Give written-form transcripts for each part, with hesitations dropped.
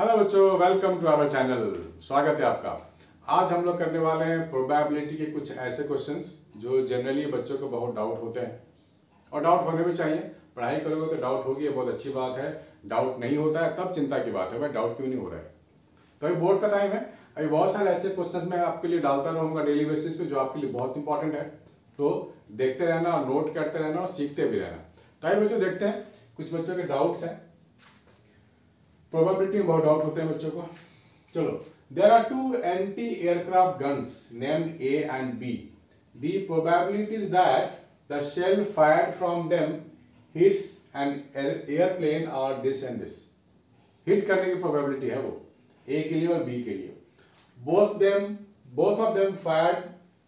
Hello बच्चों, welcome to our channel. स्वागत है आपका। आज हम लोग करने वाले हैं प्रोबेबिलिटी के कुछ ऐसे क्वेश्चंस जो जनरली बच्चों को बहुत डाउट होते हैं और डाउट होने भी चाहिए। पढ़ाई करोगे तो डाउट होगी, बहुत अच्छी बात है। डाउट नहीं होता है तब चिंता की बात है, भाई डाउट क्यों नहीं हो रहा है। तो अभी बोर्ड का टाइम है, अभी बहुत सारे ऐसे क्वेश्चन मैं आपके लिए डालता रहूँगा डेली बेसिस पे जो आपके लिए बहुत इंपॉर्टेंट है। तो देखते रहना और नोट करते रहना और सीखते भी रहना। तो आइए बच्चों देखते हैं, कुछ बच्चों के डाउट्स हैं। प्रोबेबिलिटी में बहुत डाउट होते हैं बच्चों को। चलो, there are two anti aircraft guns named A and B. The probability is that the shell fired from them hits and airplane are this and this. Hit करने की प्रोबेबिलिटी है वो ए के लिए और बी के लिए। Both of them fired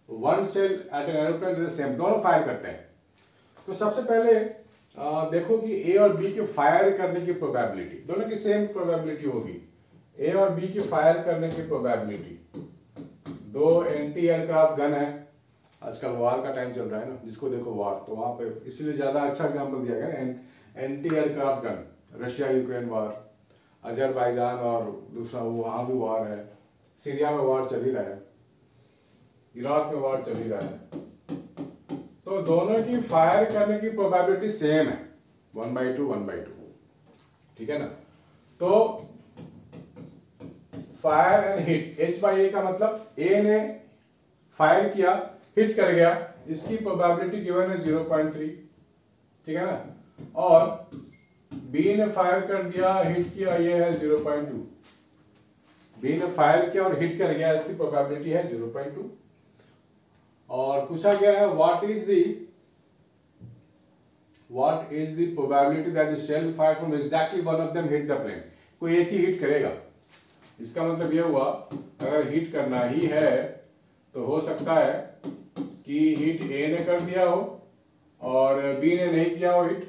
one shell at an aeroplane the same. दोनों फायर करते हैं। तो सबसे पहले देखो कि ए और बी के फायर करने की प्रोबेबिलिटी, दोनों की सेम प्रोबेबिलिटी होगी। ए और बी के फायर करने की प्रोबेबिलिटी, दो एंटी एयरक्राफ्ट गन है। आजकल वार का टाइम चल रहा है ना, जिसको देखो वार, तो वहां पे इसलिए ज्यादा अच्छा एग्जांपल दिया गया anti aircraft gun. Russia Ukraine वार, अजरबैजान और दूसरा वहां भी वार है, सीरिया में वार चल ही रहा है, इराक में वार चल ही रहा है। तो दोनों की फायर करने की प्रोबेबिलिटी सेम है, 1/2 1/2। ठीक है ना। तो फायर एंड हिट, H/A का मतलब ए ने फायर किया, हिट कर गया, इसकी प्रोबेबिलिटी गिवन है 0.3। ठीक है ना। और बी ने फायर कर दिया, हिट किया, ये है 0.2। बी ने फायर किया और हिट कर गया, इसकी प्रोबेबिलिटी है 0.2। और पूछा गया है what is the probability that the shell fired from exactly one of them hit the plane। कोई एक ही हिट करेगा, इसका मतलब ये हुआ अगर हिट करना ही है तो हो सकता है कि हिट ए ने कर दिया हो और बी ने नहीं किया हो हिट।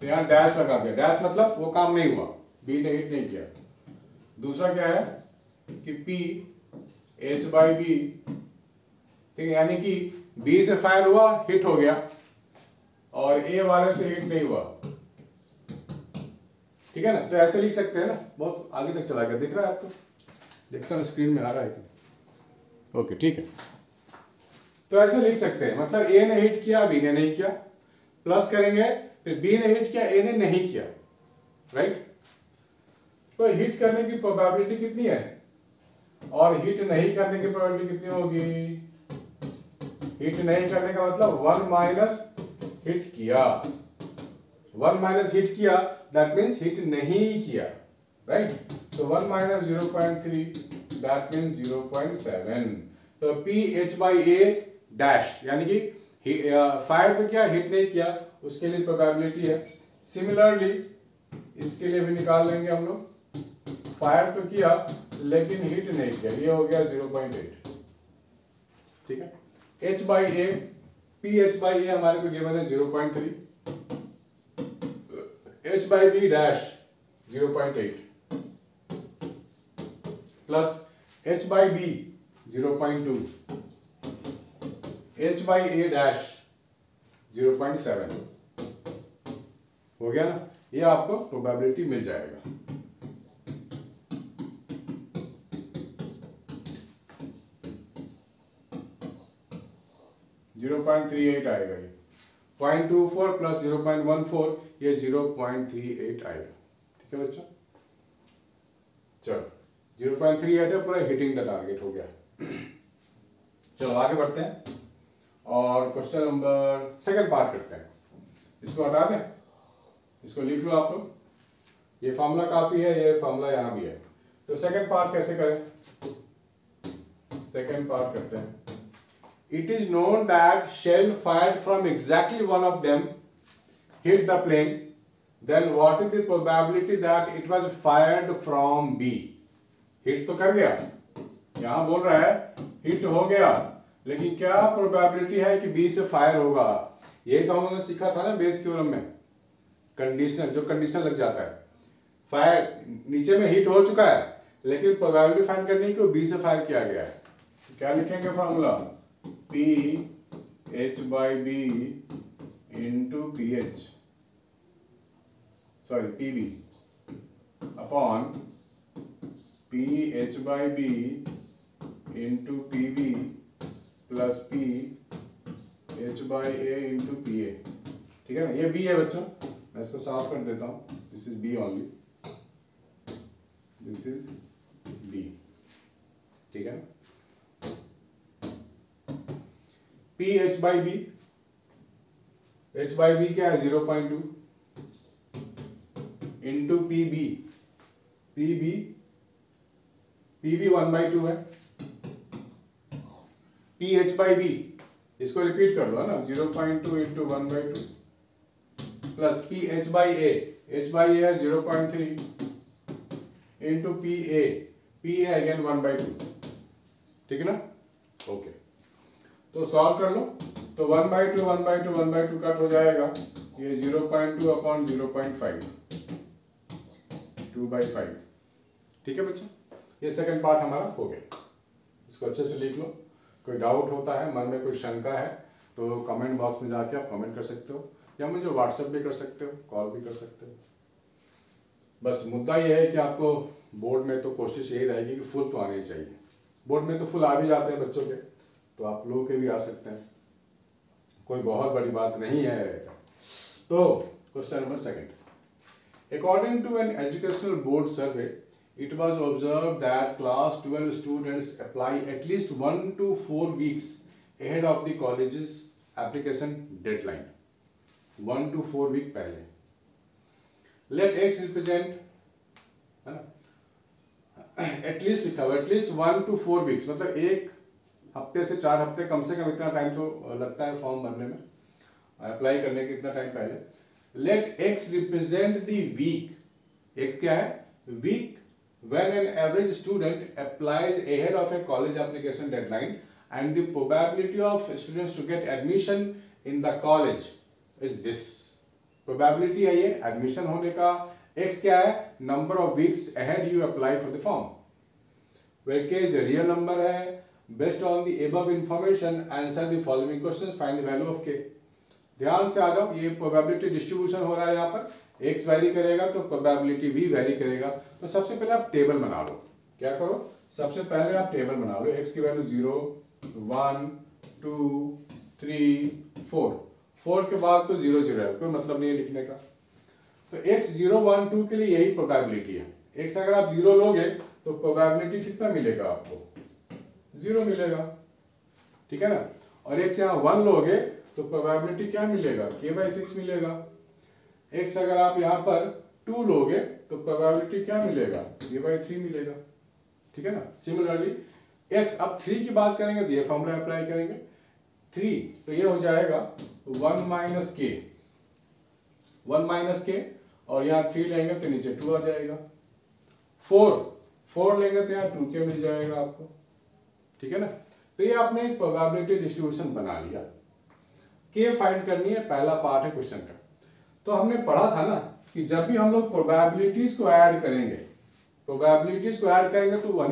तो यहां डैश लगा दिया, डैश मतलब वो काम नहीं हुआ, बी ने हिट नहीं किया। दूसरा क्या है कि P H/B, ठीक है, यानी कि बी से फायर हुआ, हिट हो गया, और ए वाले से हिट नहीं हुआ। ठीक है ना। तो ऐसे लिख सकते हैं ना, बहुत आगे तक चला गया, दिख रहा है आपको? देखता हूँ स्क्रीन में आ रहा है कि ओके, ठीक है। तो ऐसे लिख सकते हैं, मतलब ए ने हिट किया, बी ने नहीं किया, प्लस करेंगे, फिर बी ने हिट किया, ए ने नहीं किया, राइट। तो हिट करने की प्रोबेबिलिटी कितनी है और हिट नहीं करने की प्रोबेबिलिटी कितनी होगी? हिट नहीं करने का मतलब 1 माइनस हिट किया, 1 माइनस हिट किया, दैट मीन्स हिट नहीं किया, राइट। तो 1 माइनस 0.3 दैट मीन्स 0.7। तो P/A डैश, यानी कि फायर तो किया, हिट नहीं किया, उसके लिए प्रोबेबिलिटी है। सिमिलरली इसके लिए भी निकाल लेंगे हम लोग। फायर तो किया लेकिन हिट नहीं किया, ये हो गया 0.8। ठीक है। H/A, P/A हमारे को गिवन है 0.3, H/B dash 0.8 plus H/B 0.2, H/A dash 0.7 हो गया ना। ये आपको प्रोबेबिलिटी मिल जाएगा। .38 आएगा ये, 0.24 प्लस 0.14, ये 0.38 आएगा। ठीक है बच्चों, चलो 0.38 है, पूरा हिटिंग द टारगेट हो गया। चलो आगे बढ़ते हैं और क्वेश्चन नंबर सेकंड पार्ट करते हैं। इसको हटा दें, इसको लिख लो आप लोग। ये फॉर्मूला कॉपी है, ये फॉर्मूला यहाँ भी है। तो सेकंड पार्ट कैसे करें? सेकंड पार्ट करते हैं। It is known that shell fired from exactly one of them hit the plane. Then what is the probability that it was fired from B? Hit तो कर गया, यहां बोल रहा है हिट हो गया, लेकिन क्या प्रोबेबिलिटी है कि B से फायर होगा? यही तो हमने सीखा था ना बेस थ्योरम में, कंडीशनल, जो कंडीशन लग जाता है। फायर नीचे में हिट हो चुका है, लेकिन प्रोबेबिलिटी फाइंड करने की B से फायर किया गया है। तो क्या लिखेंगे formula? P/B into PH, sorry PB, upon P H by B into P B plus P H by A into P A. ठीक है ना, ये बी है बच्चों, मैं इसको साफ कर देता हूँ। This is B only, this is B. ठीक है ना, P H by B, H by B क्या है 0.2 into P B, P B 1/2 है। पी एच बाई बी, इसको रिपीट कर दो ना, 0.2 into 1/2 plus P H by A, H by A है 0.3 इंटू पी ए अगेन 1/2। ठीक है ना, ओके। तो सॉल्व कर लो, तो 1/2 1/2 1/2 कट हो जाएगा, ये 0.2 अपॉन 0.5 2/5। ठीक है बच्चों, ये सेकंड पार्ट हमारा हो गया। इसको अच्छे से लिख लो। कोई डाउट होता है, मन में कोई शंका है तो कमेंट बॉक्स में जाके आप कमेंट कर सकते हो, या मुझे व्हाट्सएप भी कर सकते हो, कॉल भी कर सकते हो। बस मुद्दा ये है कि आपको बोर्ड में तो कोशिश यही रहेगी कि फुल तो आनी चाहिए। बोर्ड में तो फुल आ भी जाते हैं बच्चों के, तो आप लोगों के भी आ सकते हैं, कोई बहुत बड़ी बात नहीं है। तो question number second, according to an educational board survey, it was observed that class 12 students apply at least 1 to 4 weeks ahead of the college's application deadline, 1 to 4 week पहले। Let X represent, है ना, at least लिखा हुआ, at least 1 to 4 weeks, मतलब 1 हफ्ते से 4 हफ्ते, कम से कम इतना टाइम तो लगता है फॉर्म भरने में, अप्लाई करने के इतना टाइम पहले। Let X represent the week, X क्या है, week when an average student applies ahead of a college application deadline and the probability of students to get admission in the college is this। probability है ये admission होने का, x क्या है, number of weeks ahead you apply for the form, where k is a real number है। based on the above information answer the following questions, find the value of k। ध्यान से आ जाओ, ये probability distribution हो रहा है, यहाँ पर x वैरी करेगा तो प्रोबेबिलिटी v वैरी करेगा। तो सबसे पहले आप टेबल बना लो, क्या करो, सबसे पहले आप टेबल बना लो, x की वैल्यू 0 1 2 3 4, 4 के बाद तो 0 0 है, कोई मतलब नहीं है लिखने का। तो x 0 1 2 के लिए यही प्रोबेबिलिटी है। x अगर आप 0 लोगे तो प्रोबेबिलिटी कितना मिलेगा आपको, 0 मिलेगा। ठीक है ना, और x यहाँ 1 लोगे तो प्रोबेबिलिटी क्या मिलेगा, k/6 मिलेगा। x अगर आप यहाँ पर 2 लोगे तो प्रोबेबिलिटी क्या मिलेगा, k/3 मिलेगा। ठीक है ना, सिमिलरली x, अब 3 की बात करेंगे तो ये फॉर्मूला अप्लाई करेंगे, 3 तो ये हो जाएगा 1 माइनस के, और यहाँ 3 लेंगे तो नीचे 2 आ जाएगा। 4 लेंगे तो यहाँ 2k मिल जाएगा आपको। ठीक है ना, तो ये आपने एक प्रोबेबिलिटी डिस्ट्रीब्यूशन बना लिया। के फाइंड करनी है, पहला पार्ट है क्वेश्चन का। तो हमने पढ़ा था ना कि जब भी हम लोग प्रोबेबिलिटीज को ऐड करेंगे, तो 1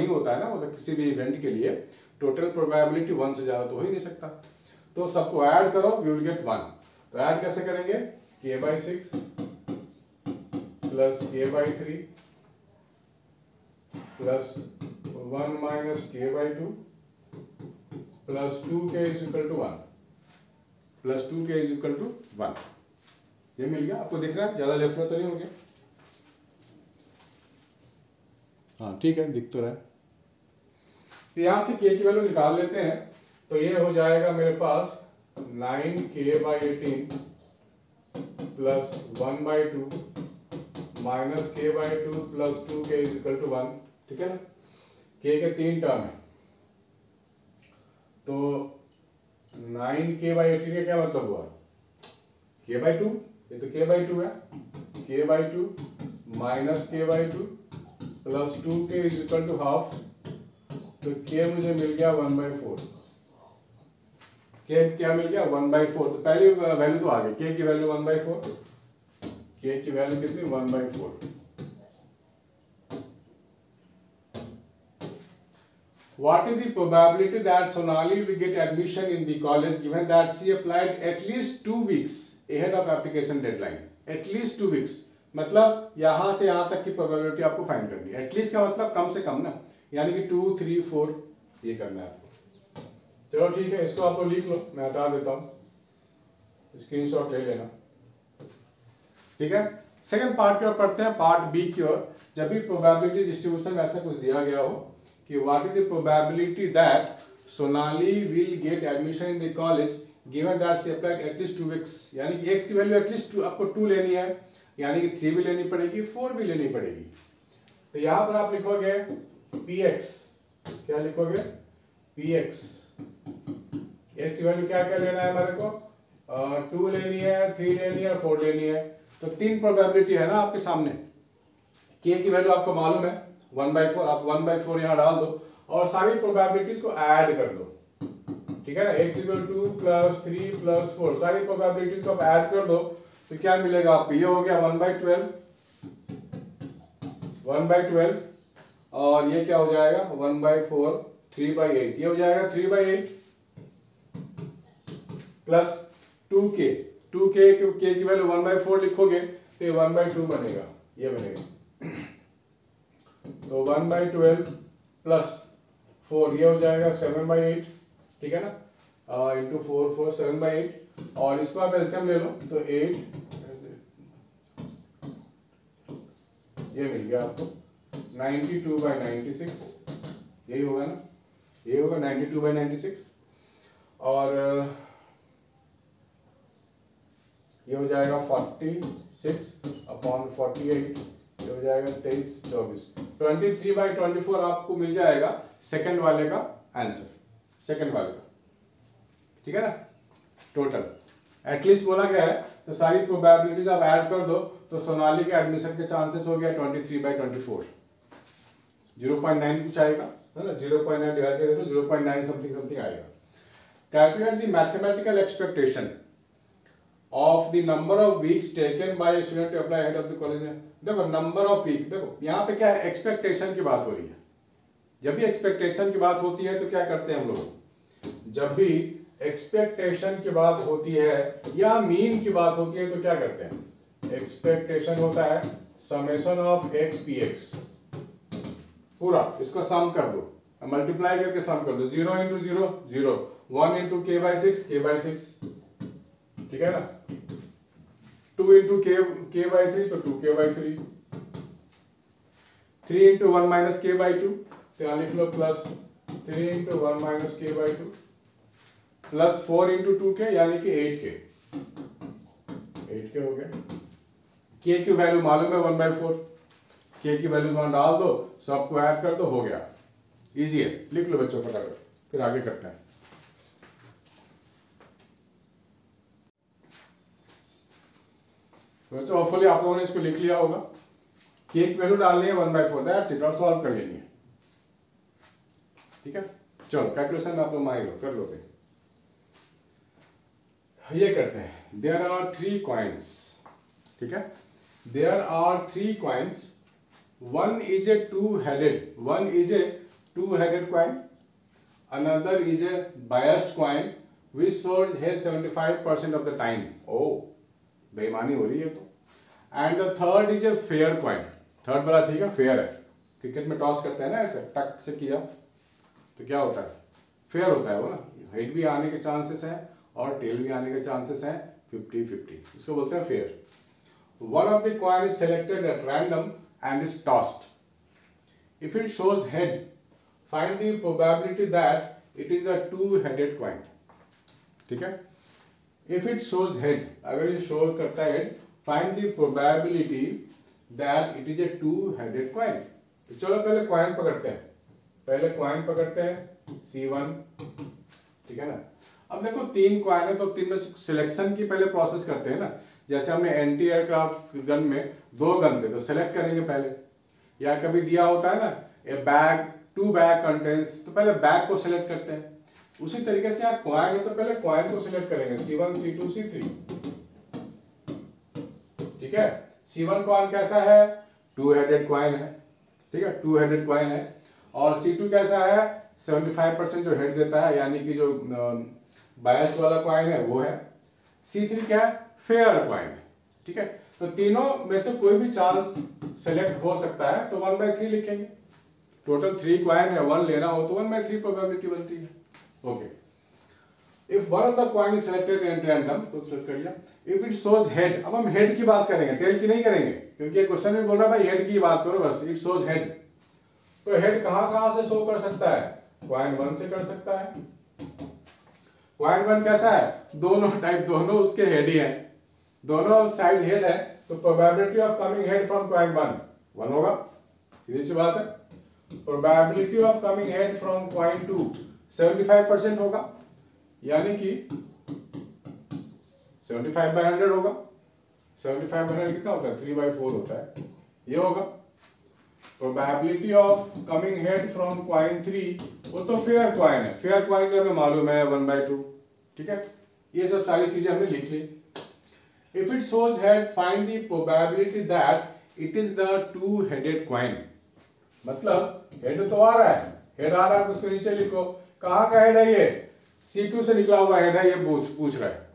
ही होता है ना, मतलब किसी भी इवेंट के लिए टोटल प्रोबेबिलिटी 1 से ज्यादा तो हो ही नहीं सकता। तो सबको ऐड करो, वी विल गेट 1। तो ऐड कैसे करेंगे, k/6 plus k/3 plus 1 minus k/2 plus 2k is equal to 1 plus 2k is equal to 1। ये मिल गया आपको, दिख रहा है, ज्यादा लेफ्ट में तो नहीं हो गया, हाँ ठीक है, दिख तो रहा है। तो यहां से k की वैल्यू निकाल लेते हैं, तो ये हो जाएगा मेरे पास 9k/18 plus 1/2 minus k/2 plus 2k is equal to 1। ठीक है ना, k के 3 टर्म है, तो 9k/18 का क्या मतलब हुआ, k/2, ये तो k/2 है, k/2 minus k/2 plus 2k is equal to half, तो k मुझे मिल गया 1/4। k क्या मिल गया 1/4, तो पहली वैल्यू तो आ गई, k की वैल्यू 1/4, k की वैल्यू कितनी 1/4। What is the probability that Sonali will get admission in the college given that she applied at least 2 weeks ahead of application deadline? At least 2 weeks, मतलब यहाँ से यहाँ तक की प्रोबेबिलिटी आपको फाइंड करनी है। एटलीस्ट का मतलब कम से कम ना, यानी कि 2, 3, 4 ये करना है आपको। चलो ठीक है, इसको आप लोग लिख लो, मैं हटा देता हूँ, स्क्रीनशॉट ले लेना। ठीक है, सेकंड पार्ट की ओर पढ़ते हैं, पार्ट बी की ओर। जब भी प्रोबेबिलिटी डिस्ट्रीब्यूशन में ऐसा कुछ दिया गया हो कि what is the probability that Sonali will get admission in the college given that she applied at least 2 weeks, यानी कि x की वैल्यू एटलीस्ट आपको 2 लेनी है, यानी कि 3 भी लेनी पड़ेगी, 4 भी लेनी पड़ेगी। तो यहां पर आप लिखोगे px, क्या लिखोगे px, x की वैल्यू क्या क्या लेना है हमारे को, 2 लेनी है, 3 लेनी है और 4 लेनी है। तो 3 प्रोबेबिलिटी है ना आपके सामने। k की वैल्यू आपको मालूम है 1/4, आप 1/4 यहाँ डाल दो और सारी प्रोबेबिलिटीज को ऐड कर दो। ठीक है ना, x = 2 + 3 + 4, सारी प्रोबेबिलिटीज को आप ऐड कर दो तो क्या मिलेगा आपको, ये हो गया 1/12, 1/12 और ये क्या हो जाएगा 1/4, 3/8, ये हो जाएगा 3/8 प्लस 2k, k की वैल्यू 1/4 लिखोगे तो ये 1/2 बनेगा, ये बनेगा। तो 1/12 प्लस 4 ये हो जाएगा 7/8, ठीक है ना, इंटू 4 4 7/8 और इसको आप एलसीएम ले लो तो 8, ये मिल गया आपको 92/96, यही होगा ना, ये होगा 92/96 और ये हो जाएगा 46/48, ये हो जाएगा 23/24, 23/24 आपको मिल जाएगा सेकंड वाले का आंसर, सेकंड वाले का। ठीक है ना, टोटल एटलीस्ट बोला गया है तो सारी प्रोबेबिलिटीज आप ऐड कर दो तो सोनाली के एडमिशन के चांसेस हो गया 23/24, 0.9 कुछ आएगा है ना, 0.9 डिवाइड कर दो 0.9 समथिंग आएगा। Calculate the mathematical expectation of the number of weeks taken by student to apply head of the college. देखो नंबर ऑफ वीक, देखो यहाँ पे क्या है, एक्सपेक्टेशन की बात हो रही है। जब भी एक्सपेक्टेशन की बात होती है तो क्या करते हैं हम लोग, जब भी एक्सपेक्टेशन की बात होती है या मीन की बात होती है तो क्या करते हैं, एक्सपेक्टेशन होता है समेशन ऑफ x px, पूरा इसको सम कर दो, मल्टीप्लाई करके सम कर दो, 0 × 0 0, 1 × k/6 k/6, ठीक है ना, 2 × k/3 तो 2k/3, 3 × 1 - k/2 तो यहाँ लिख लो प्लस 3 × 1 - k/2 प्लस 4 × 2k यानी कि 8k हो गया। k की वैल्यू मालूम है 1/4, k की वैल्यू वहां डाल दो, सबको ऐड कर दो, हो गया। इजी है, लिख लो बच्चों फटाफट, फिर आगे करते हैं। बच्चों होपफुली आप लोगों ने इसको लिख लिया होगा, k की वैल्यू डालनी है 1/4, दैट्स इट, और सॉल्व कर लेनी है। ठीक है, चलो कैलकुलेशन में आप लोग माहिर हो, कर लो भाई। ये करते हैं, देयर आर 3 कॉइन्स, ठीक है, there are 3 coins, one is a two-headed coin, another is a biased coin which shows head 75% of the time. Oh, बेईमानी हो रही है तो। And the third is a fair coin, third वाला ठीक है, फेयर है। क्रिकेट में टॉस करते हैं ना, ऐसे टक से किया तो क्या होता है, फेयर होता है वो ना, हेड भी आने के चांसेस हैं और टेल भी आने के चांसेस हैं 50-50, इसको बोलते हैं fair. One of the coin is selected at random and is tossed. If it shows head, find the probability that it is a two-headed coin. ठीक है, if it shows head, अगर ये शो करता है head, find the probability that it is a two-headed coin. तो चलो पहले coin पकड़ते हैं, पहले coin पकड़ते हैं C1, ठीक है ना। अब देखो 3 कॉइन है तो 3 में सिलेक्शन की पहले प्रोसेस करते हैं ना, जैसे हमने एंटी एयरक्राफ्ट गन में 2 गन थे तो सेलेक्ट करेंगे पहले, या कभी दिया होता है ना ए बैग 2 बैग कंटेंट्स, तो पहले बैग को सिलेक्ट करते हैं। उसी तरीके से आप कॉइन है तो पहले कॉइन को सिलेक्ट करेंगे, C1 C2 C3, ठीक है। C1 कॉइन कैसा है, 2-हेडेड कॉइन है, ठीक है, 2-हेडेड कॉइन है। और C2 कैसा है, 75% जो हेड देता है, यानी कि जो बायस वाला कॉइन है वो है। C3 क्या है, फेयर कॉइन है, ठीक है। तो तीनों में से कोई भी चांस सेलेक्ट हो सकता है, तो 1/3 लिखेंगे। टोटल 3 कॉइन है, 1 लेना हो तो 1/3 प्रोबेबिलिटी बनती है। Okay, if one of the coin is selected at random, तो सेलेक्ट कर लिया। इफ इट शोज हेड, अब हम हेड की बात करेंगे, टेल की नहीं करेंगे, क्योंकि क्वेश्चन में बोल रहा है भाई हेड की बात करो बस। इट शोज हेड, तो हेड कहां से शो कर सकता है? कॉइन 1 से कर सकता है। कॉइन 1 कैसा है? दोनों टाइप, दोनों उसके हेड ही है, दोनों साइड हेड है, तो probability of coming head from coin 1 होगा, सीधी सी बात है। Probability of coming head from coin 2 75% होगा, यानी कि 75/100 होगा। 75/100 कितना होता है? 3/4 होता है, ये होगा। Probability of coming head from coin 3, वो तो फेयर कॉइन है, फेयर कॉइन का हमें मालूम है 1/2, ठीक है। ये सब सारी चीजें हमने लिख ली। If it shows head, find the probability that it is the 2-headed coin. मतलब हेड तो आ रहा है, हेड आ रहा है तो उसके नीचे लिखो कहाँ का हेड है ये? C2 से निकला हुआ हेड है, ये पूछ रहा है।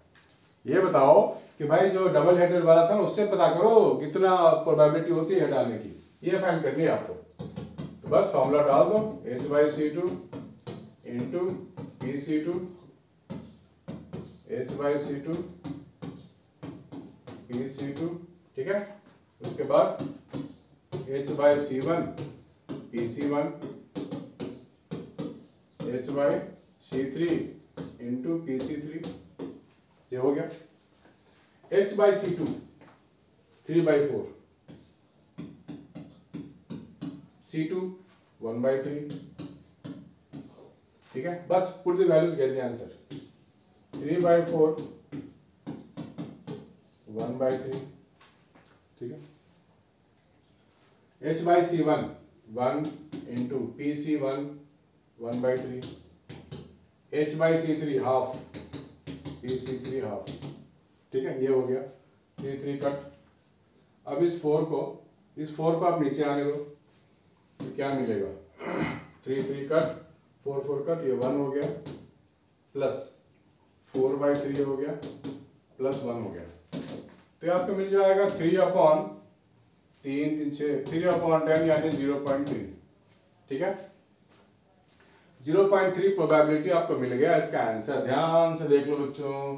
ये बताओ कि भाई जो डबल हेडेड वाला था ना, उससे पता करो कितना प्रोबेबिलिटी होती है हेड आने की, ये फाइंड करनी है आपको। तो बस फॉर्मूला डाल दो, H/C2 into PC2, H/C2 PC2, ठीक है। उसके बाद H/C1 PC1, H/C3 into PC3, ये हो गया। H/C2 3/4, C2 1/3, ठीक है। बस put the values, get the answer. 3/4 1/3, ठीक है। H/C1 1 into PC1 1/3, H/C3 half, PC3 half, ठीक है। ये हो गया 3 कट। अब इस 4 को आप नीचे आने दो, तो क्या मिलेगा? 3 कट, 4 कट, ये 1 हो गया, प्लस 4/3 हो गया, प्लस 1 हो गया, तो आपको मिल जाएगा 3/10 यानी 0.3, ठीक है। 0.3 प्रोबेबिलिटी आपको मिल गया। इसका आंसर ध्यान से देख लो बच्चों,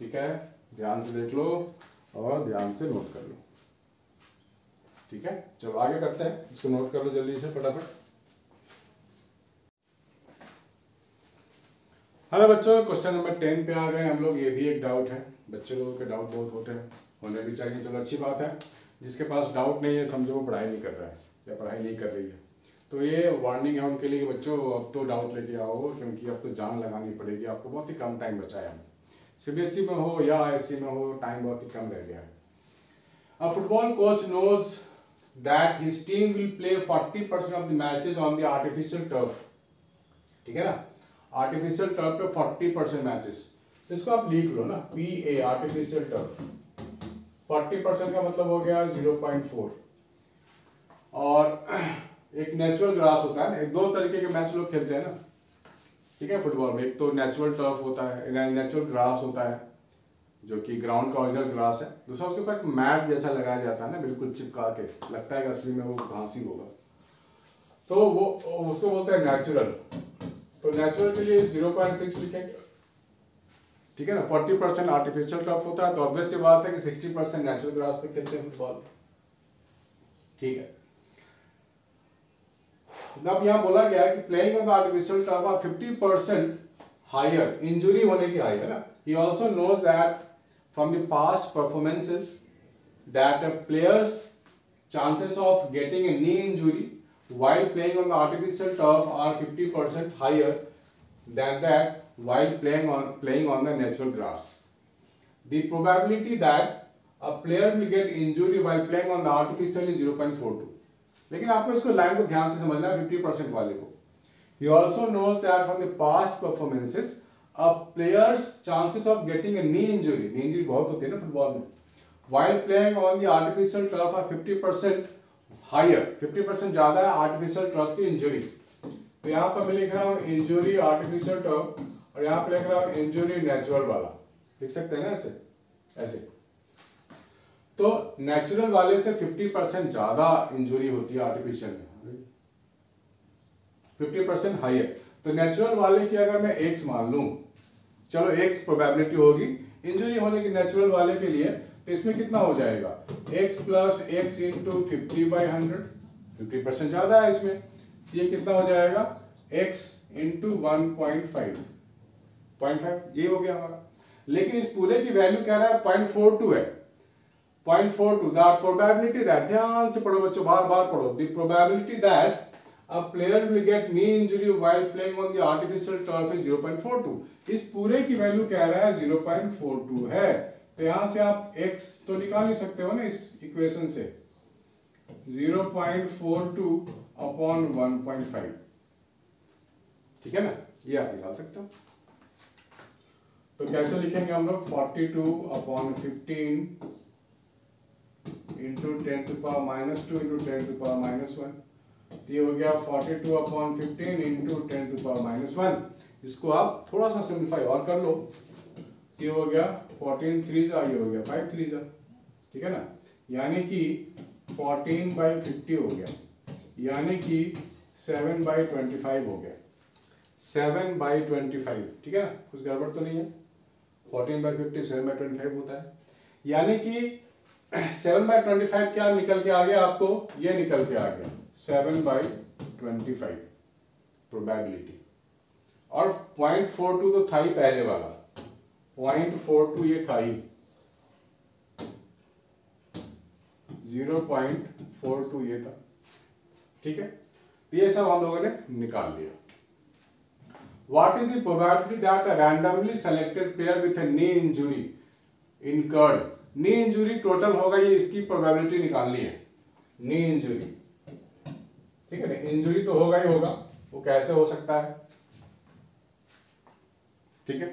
ठीक है, ध्यान से देख लो और ध्यान से नोट कर लो, ठीक है। चलो आगे करते हैं, इसको नोट कर लो जल्दी से फटाफट। हेलो बच्चों, क्वेश्चन नंबर 10 पे आ गए हम लोग। ये भी एक डाउट है, बच्चे लोगों के डाउट बहुत होते हैं, होने भी चाहिए। चलो अच्छी बात है, जिसके पास डाउट नहीं है समझो वो पढ़ाई नहीं कर रहा है या पढ़ाई नहीं कर रही है, तो ये वार्निंग है उनके लिए कि बच्चों अब तो डाउट लेके आओ, क्योंकि अब तो जान लगानी पड़ेगी आपको, बहुत ही कम टाइम बचा है। CBSE में हो या ISC में हो, टाइम बहुत ही कम रह गया है। A football coach knows that his team will play 40% of the matches on the artificial turf, ठीक है ना। आर्टिफिशियल टर्फ पे 40% मैचेस, इसको आप लिख लो ना, PA आर्टिफिशियल टर्फ। 40% का मतलब हो गया 0.4, और एक नेचुरल ग्रास होता है ना, दो तरीके के मैच लोग खेलते हैं ना, ठीक है, फुटबॉल में। एक तो नेचुरल टर्फ होता है, नेचुरल ग्रास होता है जो कि ग्राउंड का ओरिजिनल ग्रास है। दूसरा उसके ऊपर एक मैट जैसा लगाया जाता है ना, बिल्कुल चिपका के, लगता है कि असली में वो घास ही होगा, तो वो उसको बोलते हैं नेचुरल। तो नेचुरल के लिए 0.6 लिखेंगे, ठीक है ना। 40% आर्टिफिशियल टर्फ होता है, तो ऑब्वियस सी बात है कि 60% नेचुरल ग्रास पे खेलते हैं फुटबॉल, ठीक है। अब यहाँ बोला गया है कि playing on the artificial turf are 50% higher, injury होने की हाई है ना। He also knows that from the past performances that a player's chances of getting a knee injury while playing on the artificial turf are 50% higher than that while playing on the natural grass. The probability that a player will get injury while playing on the artificial is 0.42. लेकिन आपको इसको line को ध्यान से समझना है, 50% वाले को। He also knows that from the past performances a player's chances of getting a knee injury बहुत होती है ना फुटबॉल में, while playing on the artificial turf are 50% higher, 50% ज्यादा है आर्टिफिशियल टर्फ की इंजुरी। तो यहाँ पर मैं लिख रहा हूँ इंजुरी आर्टिफिशियल टर्फ, और यहाँ पे लिख रहा हूँ इंजुरी नेचुरल वाला, लिख सकते हैं ना ऐसे ऐसे। तो नेचुरल वाले से 50% ज्यादा इंजुरी होती है आर्टिफिशियल में, 50% हाई है। तो नेचुरल वाले की अगर मैं x मान लूं, चलो x प्रोबेबिलिटी होगी इंजुरी होने की नेचुरल वाले के लिए, तो इसमें कितना हो जाएगा x प्लस एक्स इंटू 50/100, 50% ज्यादा है इसमें, ये कितना हो जाएगा x इंटू 1.5, 0.5 ये हो गया हमारा। लेकिन इस पूरे की वैल्यू क्या रहा है 0.42 है, 0.42 द प्रोबेबिलिटी दैट, ध्यान से पढ़ो बच्चों, बार बार पढ़ो, the probability that a player will get knee injury while playing on the artificial turf is 0.42। इस पूरे की वैल्यू कह रहा है 0.42 है, तो यहां से आप x तो निकाल ही सकते हो ना इस इक्वेशन से, 0.42 अपॉन 1.5, ठीक है ना, ये आप निकाल सकते हो। तो कैसे लिखेंगे हम लोग, 42 upon 15 into 10 to power -2 into 10 to power -1, ये हो गया 42 अपॉन 15 इंटू 10 टू पावर -1। इसको आप थोड़ा सा सिंप्लीफाई और कर लो, ये हो गया 14 3 जा, ये हो गया 5 3 जा, ठीक है ना, यानी कि 14/50 हो गया, यानी कि 7/25 हो गया, 7/25, ठीक है ना, कुछ गड़बड़ तो नहीं है, 14/50 7/25 होता है, यानी कि 7/25 क्या निकल के आ गया आपको, ये निकल के आ गया 7/25 प्रोबेबिलिटी, और 0.42 तो था ही पहले वाला, 0.42 ये था ही, 0.42 ये था, ठीक है, तो ये सब हम लोगों ने निकाल लिया। What is the probability that a randomly selected player with a knee injury incurred, knee injury total होगा, ये इसकी प्रोबेबिलिटी निकालनी है, knee injury, ठीक है ना, इंजुरी तो होगा ही होगा, वो कैसे हो सकता है, ठीक है,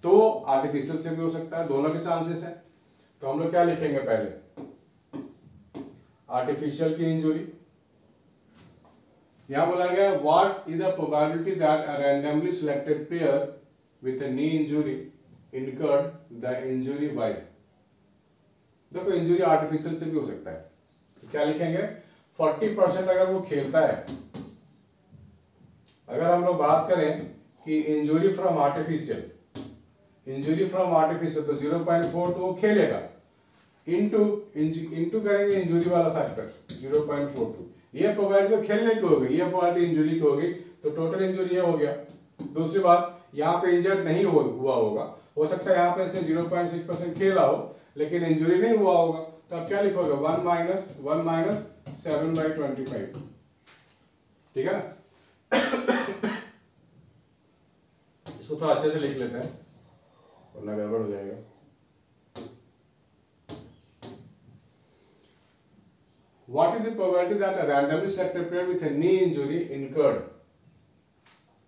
तो आर्टिफिशियल से भी हो सकता है, दोनों के चांसेस है। तो हम लोग क्या लिखेंगे पहले, आर्टिफिशियल की इंजुरी, यहां बोला गया what is the probability that a randomly selected player with a knee injury incurred the injury by, देखो इंजुरी आर्टिफिशियल से भी हो सकता है, तो क्या लिखेंगे 40% अगर वो खेलता है, अगर हम लोग बात करें कि injury from artificial, injury from artificial तो 0.4 तो वो खेलेगा, इंटू करेंगे इंजुरी वाला फैक्टर 0.42, ये प्रोबेबिलिटी तो खेलने की हो गई, ये प्रोबेबिलिटी इंजुरी की हो गई, तो टोटल इंजुरी ये हो गया। दूसरी बात, यहाँ पे इंजर्ड नहीं हुआ होगा, हो सकता है यहाँ पे इसने 0.6% खेला हो लेकिन इंजुरी नहीं हुआ होगा, तो आप क्या लिखोगे 1 माइनस 7/25, ठीक है ना। इसको थोड़ा अच्छे से लिख लेते हैं वरना गड़बड़ हो जाएगा। What is the probability that a randomly selected player with a knee injury incurred?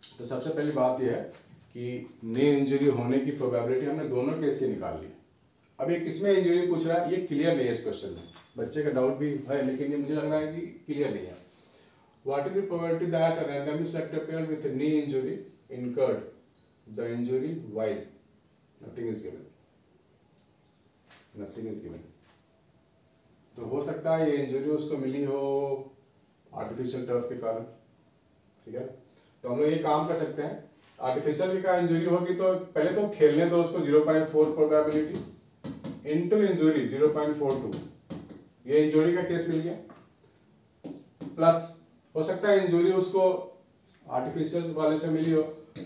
तो सबसे पहली बात यह है कि नी इंजरी होने की प्रोबेबिलिटी हमने दोनों केस की निकाल ली। अब ये किसमें इंजरी पूछ रहा है, ये क्लियर नहीं है इस क्वेश्चन में, बच्चे का डाउट भी है लेकिन ये मुझे लग रहा है कि क्लियर नहीं है। What is the probability that a randomly selected player with a knee injury incurred the injury while nothing is given, nothing is given। तो हो सकता है ये इंजरी उसको मिली हो आर्टिफिशियल टर्फ के कारण, ठीक है। तो हम लोग ये काम कर सकते हैं, आर्टिफिशियल का इंजरी होगी तो पहले तो खेलने दो उसको 0.4 प्रोबेबिलिटी इनटू इंजरी 0.42, ये इंजरी का केस मिल गया, प्लस हो सकता है इंजरी उसको आर्टिफिशियल वाले से मिली हो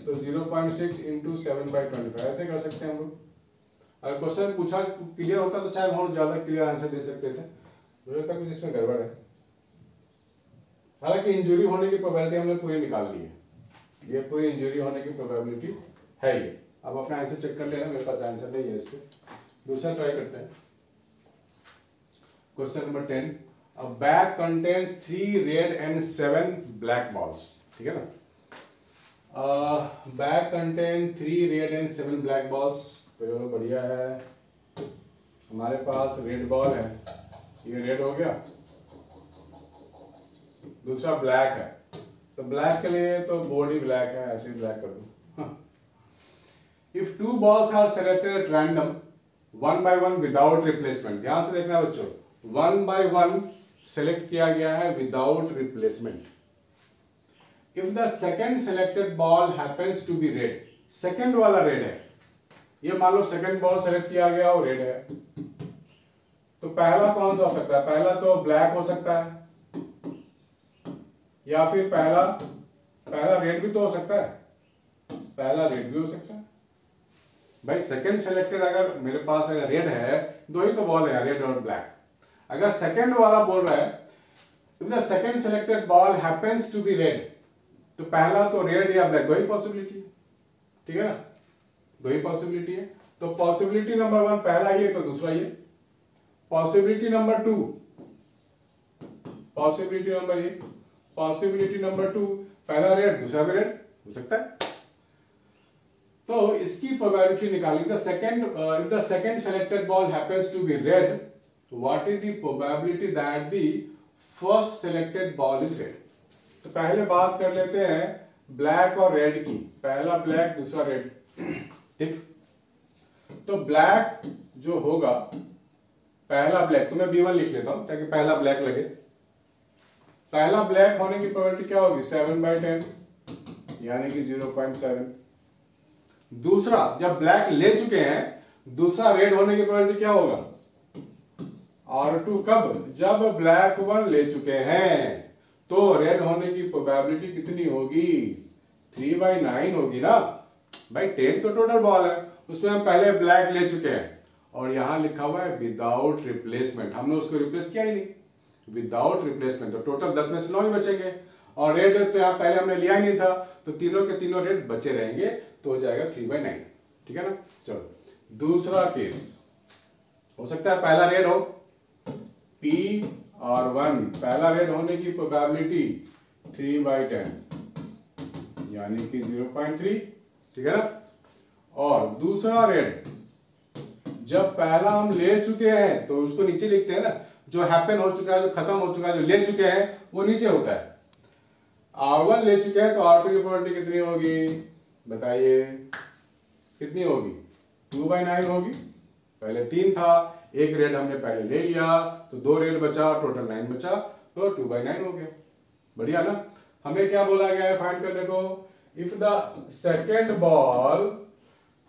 तो 0.6 इंटू 7/25 ऐसे कर सकते हैं हम लोग। अगर क्वेश्चन पूछा क्लियर होता तो शायद हम ज्यादा क्लियर आंसर दे सकते थे, मुझे लगता है कुछ इसमें गड़बड़ है। हालांकि इंजरी होने की प्रोबेबिलिटी हमने पूरी निकाल ली है, ये पूरी इंजरी होने की प्रोबेबिलिटी है ये। अब अपना आंसर चेक कर लेना, मेरे पास आंसर नहीं है इस पे। दूसरा ट्राई करते हैं, question number 10, a bag contains 3 red and 7 black balls, ठीक है ना। Bag contain 3 red and 7 black balls, तो बढ़िया है, हमारे पास रेड बॉल है, ये रेड हो गया, दूसरा ब्लैक है, तो ब्लैक के लिए तो बोर्ड ही ब्लैक है, ऐसे ही ब्लैक कर दो। If two balls are selected at random one by one without replacement, ध्यान से देखना बच्चों, वन बाय वन सेलेक्ट किया गया है without replacement. If the second selected ball happens to be red, second वाला रेड है, ये मान लो सेकेंड बॉल सेलेक्ट किया गया और रेड है, तो पहला कौन सा हो सकता है? पहला तो ब्लैक हो सकता है, या फिर पहला रेड भी तो हो सकता है, पहला रेड भी हो सकता है। भाई सेकंड सेलेक्टेड अगर मेरे पास अगर रेड है, दो ही तो बॉल है, रेड और ब्लैक। अगर सेकंड वाला बोल रहा है if the second selected ball happens to be red, तो पहला तो रेड या ब्लैक, दो ही पॉसिबिलिटी, ठीक है ना, दो ही पॉसिबिलिटी है। तो पॉसिबिलिटी नंबर वन पहला ये, तो दूसरा ये। Possibility number two, possibility number एक, पॉसिबिलिटी नंबर टू, पहला रेड दूसरा भी रेड हो सकता है। तो इसकी प्रोबेबिलिटी निकाली, the second if the second selected ball happens to be red, what is the probability that the first selected ball is red. तो पहले बात कर लेते हैं ब्लैक और रेड की, पहला ब्लैक दूसरा रेड, ठीक। तो ब्लैक जो होगा, पहला ब्लैक, तो मैं B1 लिख लेता हूं ताकि पहला ब्लैक लगे। पहला ब्लैक होने की प्रोबेबिलिटी क्या होगी? 7/10 यानी कि 0.7। दूसरा, जब ब्लैक ले चुके हैं, दूसरा रेड होने की प्रोबेबिलिटी क्या होगा? R2। कब? जब ब्लैक 1 ले चुके हैं, तो रेड होने की प्रोबेबिलिटी कितनी होगी? 3/9 होगी ना भाई। 10 तो टोटल बॉल है, उसमें हम पहले ब्लैक ले चुके हैं और यहां लिखा हुआ है विदाउट रिप्लेसमेंट, हमने उसको रिप्लेस किया ही नहीं, विदाउट रिप्लेसमेंट, तो टोटल 10 में से 9 ही बचेंगे। और रेड तो यहाँ पहले हमने लिया ही नहीं था, तो तीनों के तीनों रेड बचे रहेंगे, तो हो जाएगा 3/9, ठीक है ना। चलो दूसरा केस हो सकता है पहला रेड हो, PR1, पहला रेड होने की प्रोबेबिलिटी 3/10 यानी कि 0.3, ठीक है ना। और दूसरा रेड, जब पहला हम ले चुके हैं तो उसको नीचे लिखते हैं ना, जो हैपन हो चुका है, जो खत्म हो चुका है, जो ले चुके हैं वो नीचे होता है। R1 ले चुके हैं तो R2 की प्रोबेबिलिटी कितनी होगी बताइए, कितनी होगी? 2/9 होगी। पहले 3 था, एक रेड हमने पहले ले लिया, तो 2 रेड बचा, टोटल 9 बचा, तो 2/9 हो गया। बढ़िया ना। हमें क्या बोला गया है फाइंड करने को? If the second ball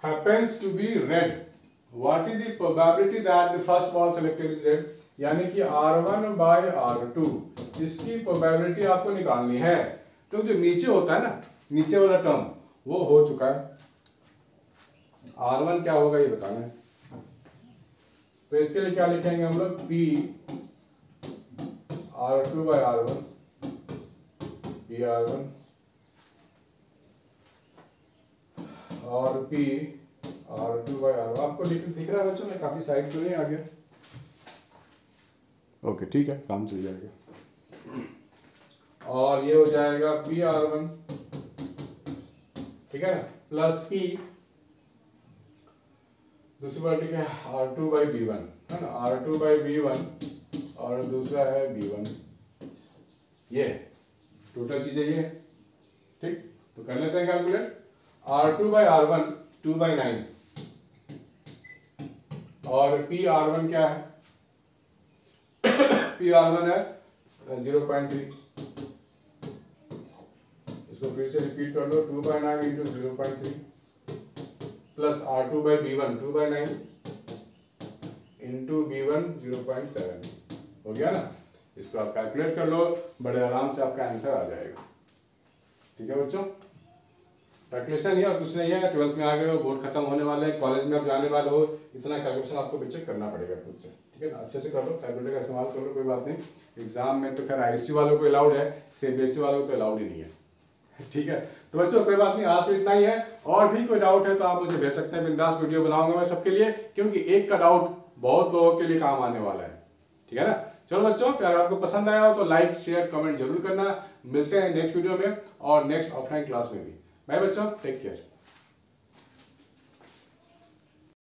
happens to be red, what is the probability that the first ball selected is red? यानी कि R1/R2, इसकी प्रोबेबिलिटी आपको निकालनी है। तो जो नीचे होता है ना, नीचे वाला टर्म वो हो चुका है, R1 क्या होगा ये बताना है। तो इसके लिए क्या लिखेंगे हम लोग? PR2/R1, PR1 और PR2/R1। आपको दिख रहा है बच्चों में? काफी साइड तो नहीं आ गया? ओके ठीक है, काम चल जाएगा। और ये हो जाएगा PR1, ठीक है ना, प्लस P, दूसरी बार ठीक है R2/B1, है ना, R2/B1 और दूसरा है B1, ये टोटल चीजें ये, ठीक। तो कर लेते हैं कैलकुलेट। R2/R1 2/9 और PR1 क्या है? PR1 है 0.3, इसको फिर से रिपीट कर लो, 2/9 into 0.3 plus R2/B1 2/9 into B1 0.7, हो गया ना। इसको आप कैलकुलेट कर लो, बड़े आराम से आपका आंसर आ जाएगा, ठीक है बच्चों। कैलकुलेशन ही और कुछ नहीं है। 12th में आ गए हो, बोर्ड खत्म होने वाले हैं, कॉलेज में आप जाने वाले हो, इतना कैलकुलेशन आपको बच्चे करना पड़ेगा खुद से, ठीक है ना। अच्छे से कर लो, कैलकुलेटर का इस्तेमाल कर लो, कोई बात नहीं। एग्जाम में तो खैर IST वालों को अलाउड है, CBSE वालों को तो अलाउड ही नहीं है, ठीक है। तो बच्चों कोई बात नहीं, आज तो इतना ही है। और भी कोई डाउट है तो आप मुझे भेज सकते हैं, बिंदास वीडियो बनाऊंगा मैं सबके लिए, क्योंकि एक का डाउट बहुत लोगों के लिए काम आने वाला है, ठीक है ना। चलो बच्चों, अगर आपको पसंद आया हो तो लाइक शेयर कमेंट जरूर करना। मिलते हैं नेक्स्ट वीडियो में और नेक्स्ट ऑफलाइन क्लास में भी। बाय बच्चों, टेक केयर।